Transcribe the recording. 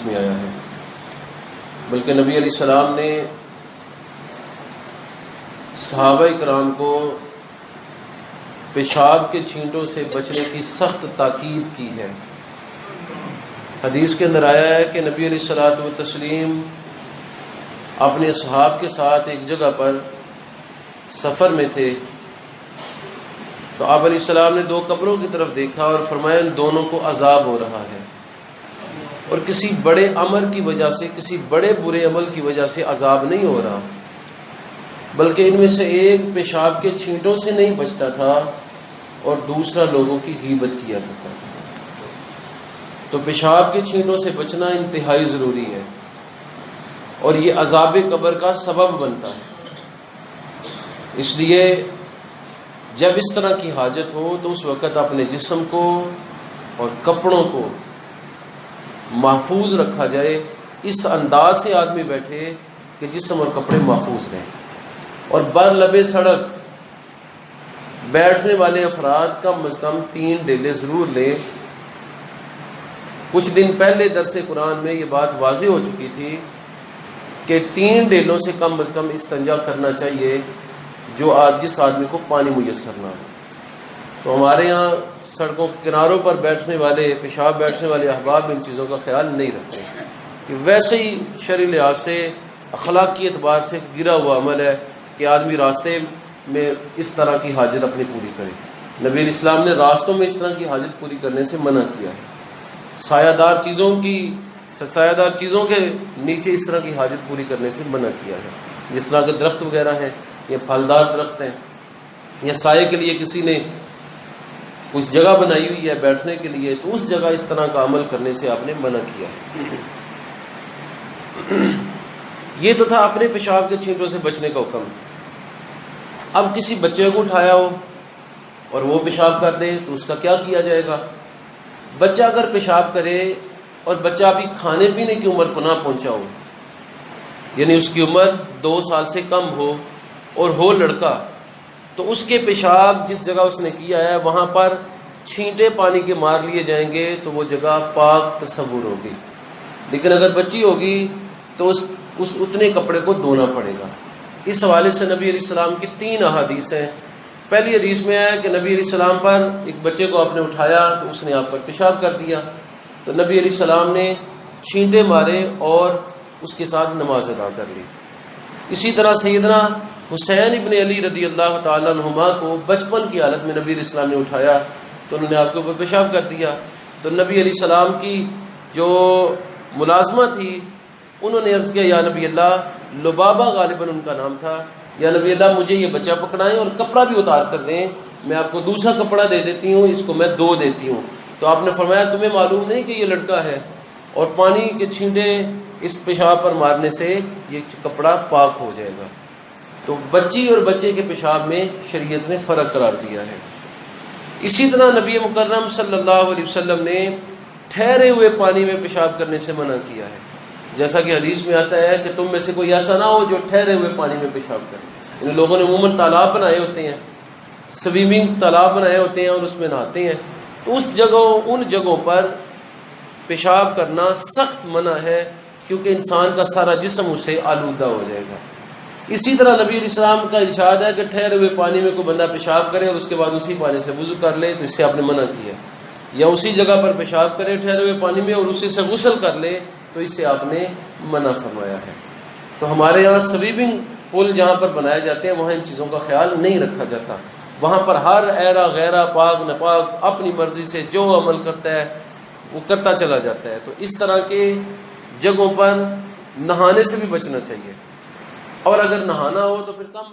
میں آیا ہے، بلکہ نبی علیہ السلام نے صحابہ کرام کو پیشاب کے چھینٹوں سے بچنے کی سخت تاکید کی ہے۔ حدیث کے اندر آیا ہے کہ نبی علیہ الصلوۃ والتسلیم اپنے اصحاب کے ساتھ ایک جگہ پر سفر میں تھے، تو آپ علیہ السلام نے دو قبروں کی طرف دیکھا اور فرمایا ان دونوں کو عذاب ہو رہا ہے، اور کسی بڑے عمل کی وجہ سے، کسی بڑے برے عمل کی وجہ سے عذاب نہیں ہو رہا، بلکہ ان میں سے ایک پیشاب کے چھینٹوں سے نہیں بچتا تھا اور دوسرا لوگوں کی غیبت کیا کرتا تھا۔ تو پیشاب کے چھینٹوں سے بچنا انتہائی ضروری ہے، اور یہ عذاب قبر کا سبب بنتا ہے۔ اس لیے جب اس طرح کی حاجت ہو تو اس وقت اپنے جسم کو اور کپڑوں کو محفوظ رکھا جائے، اس انداز سے آدمی بیٹھے کہ جسم اور کپڑے محفوظ رہیں، اور بر لبے سڑک بیٹھنے والے افراد کم از کم 3 ڈیلے ضرور لیں۔ کچھ دن پہلے درس قرآن میں یہ بات واضح ہو چکی تھی کہ 3 ڈیلوں سے کم از کم استنجا کرنا چاہیے جس آدمی کو پانی میسر نہ ہو۔ تو ہمارے یہاں سڑکوں کے کناروں پر بیٹھنے والے، پیشاب بیٹھنے والے احباب ان چیزوں کا خیال نہیں رکھتے، کہ ویسے ہی شرعی لحاظ سے، اخلاقی اعتبار سے گرا ہوا عمل ہے کہ آدمی راستے میں اس طرح کی حاجت اپنی پوری کرے۔ نبی علیہ السلام نے راستوں میں اس طرح کی حاجت پوری کرنے سے منع کیا ہے۔ سایہ دار چیزوں کے نیچے اس طرح کی حاجت پوری کرنے سے منع کیا ہے، جس طرح کے درخت وغیرہ ہیں یا پھلدار درخت ہیں، یا سائے کے لیے کسی نے کچھ جگہ بنائی ہوئی ہے بیٹھنے کے لیے، تو اس جگہ اس طرح کا عمل کرنے سے آپ نے منع کیا ہے۔ یہ تو تھا اپنے پیشاب کے چھینٹوں سے بچنے کا حکم۔ اب کسی بچے کو اٹھایا ہو اور وہ پیشاب کر دے تو اس کا کیا کیا جائے گا؟ بچہ اگر پیشاب کرے اور بچہ ابھی کھانے پینے کی عمر کو نہ پہنچا ہو، یعنی اس کی عمر 2 سال سے کم ہو اور ہو لڑکا، تو اس کے پیشاب جس جگہ اس نے کیا ہے وہاں پر چھینٹے پانی کے مار لیے جائیں گے تو وہ جگہ پاک تصور ہوگی۔ لیکن اگر بچی ہوگی تو اس اتنے کپڑے کو دھونا پڑے گا۔ اس حوالے سے نبی علیہ السلام کی 3 احادیث ہیں۔ پہلی حدیث میں آیا کہ نبی علیہ السلام پر ایک بچے کو آپ نے اٹھایا تو اس نے آپ پر پیشاب کر دیا، تو نبی علیہ السلام نے چھینٹے مارے اور اس کے ساتھ نماز ادا کر لی۔ اسی طرح سیدنا حسین ابن علی رضی اللہ تعالیٰ عنہما کو بچپن کی حالت میں نبی علیہ السلام نے اٹھایا تو انہوں نے آپ کے اوپر پیشاب کر دیا، تو نبی علیہ السلام کی جو ملازمہ تھی انہوں نے عرض کیا، یا نبی اللہ، لبابہ غالباً ان کا نام تھا، یا نبی اللہ مجھے یہ بچہ پکڑائیں اور کپڑا بھی اتار کر دیں، میں آپ کو دوسرا کپڑا دے دیتی ہوں، اس کو میں دھو دیتی ہوں۔ تو آپ نے فرمایا تمہیں معلوم نہیں کہ یہ لڑکا ہے، اور پانی کے چھینٹے اس پیشاب پر مارنے سے یہ کپڑا پاک ہو جائے گا۔ تو بچی اور بچے کے پیشاب میں شریعت نے فرق قرار دیا ہے۔ اسی طرح نبی مکرم صلی اللہ علیہ وسلم نے ٹھہرے ہوئے پانی میں پیشاب کرنے سے منع کیا ہے، جیسا کہ حدیث میں آتا ہے کہ تم میں سے کوئی ایسا نہ ہو جو ٹھہرے ہوئے پانی میں پیشاب کرے۔ ان لوگوں نے عموماً تالاب بنائے ہوتے ہیں، سوئمنگ تالاب بنائے ہوتے ہیں اور اس میں نہاتے ہیں، تو ان جگہوں پر پیشاب کرنا سخت منع ہے، کیونکہ انسان کا سارا جسم اس سے آلودہ ہو جائے گا۔ اسی طرح نبی علیہ السلام کا ارشاد ہے کہ ٹھہرے ہوئے پانی میں کوئی بندہ پیشاب کرے اور اس کے بعد اسی پانی سے وضو کر لے تو اس سے آپ نے منع کیا، یا اسی جگہ پر پیشاب کرے ٹھہرے ہوئے پانی میں اور اسی سے غسل کر لے تو اس سے آپ نے منع فرمایا ہے۔ تو ہمارے یہاں سوئمنگ پول جہاں پر بنائے جاتے ہیں وہاں ان چیزوں کا خیال نہیں رکھا جاتا، وہاں پر ہر ایرا غیرہ پاک نپاک اپنی مرضی سے جو عمل کرتا ہے وہ کرتا چلا جاتا ہے۔ تو اس طرح کے جگہوں پر نہانے سے بھی بچنا چاہیے، اور اگر نہانا ہو تو پھر کم